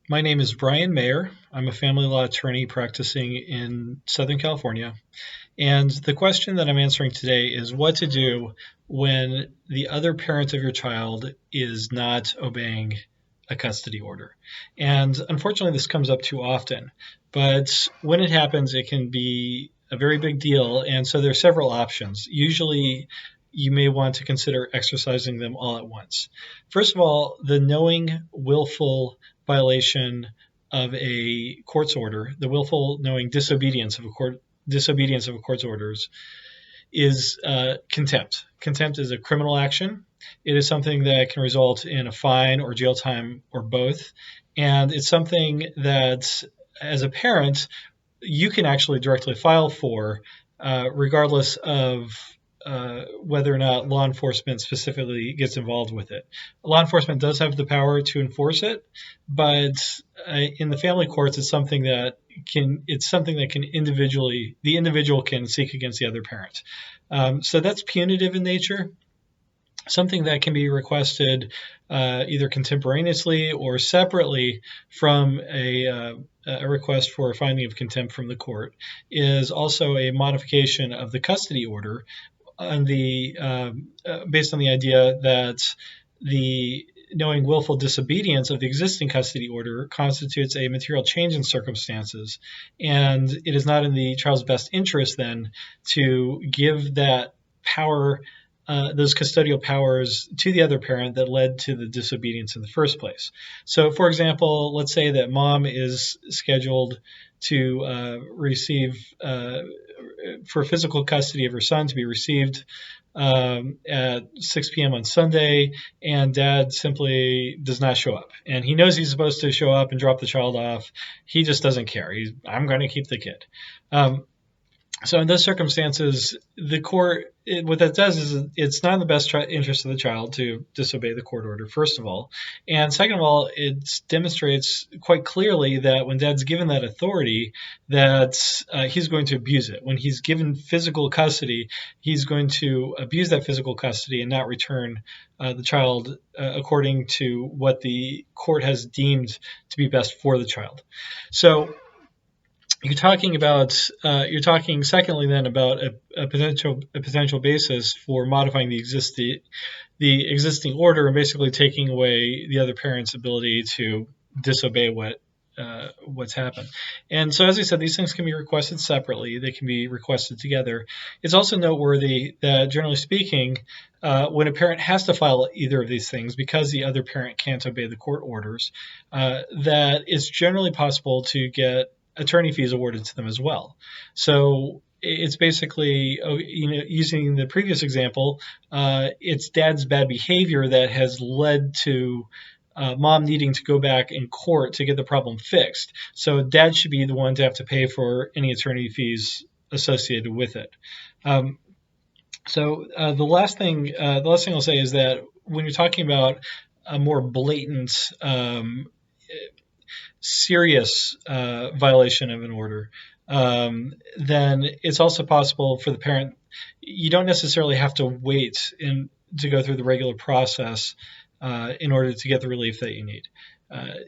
My name is Brian Mayer. I'm a family law attorney practicing in Southern California. And the question that I'm answering today is what to do when the other parent of your child is not obeying a custody order. And unfortunately, this comes up too often. But when it happens, it can be a very big deal. And so there are several options. Usually, you may want to consider exercising them all at once. First of all, the knowing, willful violation of a court's order, the willful knowing disobedience of a court's orders is contempt. Contempt is a criminal action. It is something that can result in a fine or jail time or both. And it's something that, as a parent, you can actually directly file for, regardless of whether or not law enforcement specifically gets involved with it. Law enforcement does have the power to enforce it, but in the family courts, it's something that can the individual can seek against the other parent. So that's punitive in nature, something that can be requested either contemporaneously or separately from a request for a finding of contempt from the court is also a modification of the custody order based on the idea that the knowing willful disobedience of the existing custody order constitutes a material change in circumstances, and it is not in the child's best interest then to give that power, those custodial powers, to the other parent that led to the disobedience in the first place. So, for example, let's say that mom is scheduled to receive for physical custody of her son to be received at 6 p.m. on Sunday, and dad simply does not show up. And he knows he's supposed to show up and drop the child off. He just doesn't care. I'm going to keep the kid. So in those circumstances, the court, what that does is it's not in the best interest of the child to disobey the court order, first of all. And second of all, it demonstrates quite clearly that when dad's given that authority, that he's going to abuse it. When he's given physical custody, he's going to abuse that physical custody and not return the child according to what the court has deemed to be best for the child. So you're talking secondly then about a potential basis for modifying the existing order and basically taking away the other parent's ability to disobey what's happened. And so, as I said, these things can be requested separately. They can be requested together. It's also noteworthy that, generally speaking, when a parent has to file either of these things because the other parent can't obey the court orders, that it's generally possible to get attorney fees awarded to them as well. So it's basically, using the previous example, it's dad's bad behavior that has led to mom needing to go back in court to get the problem fixed. So dad should be the one to have to pay for any attorney fees associated with it. The last thing I'll say is that when you're talking about a more blatant serious violation of an order, then it's also possible for the parent. You don't necessarily have to wait to go through the regular process in order to get the relief that you need.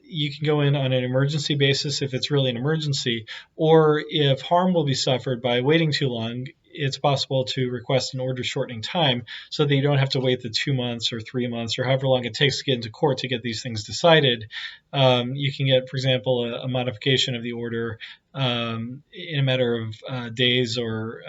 You can go in on an emergency basis if it's really an emergency, or if harm will be suffered by waiting too long, it's possible to request an order shortening time so that you don't have to wait the 2 months or 3 months or however long it takes to get into court to get these things decided. You can get, for example, a modification of the order in a matter of days or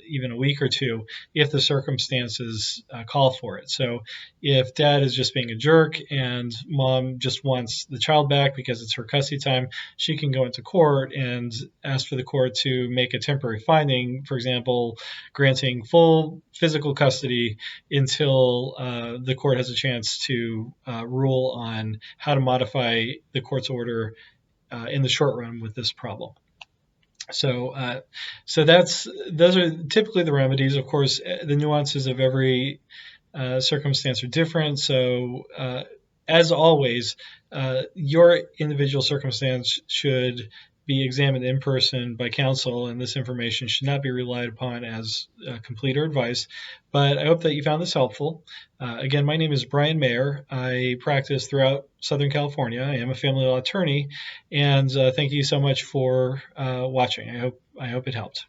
even a week or two if the circumstances call for it. So if dad is just being a jerk and mom just wants the child back because it's her custody time, she can go into court and ask for the court to make a temporary finding, for example, granting full physical custody until the court has a chance to rule on how to modify the court's order in the short run with this problem. So those are typically the remedies. Of course, the nuances of every circumstance are different. So as always, your individual circumstance should be examined in person by counsel, and this information should not be relied upon as complete or advice. But I hope that you found this helpful. Again, my name is Brian Mayer. I practice throughout Southern California. I am a family law attorney, and thank you so much for watching. I hope it helped.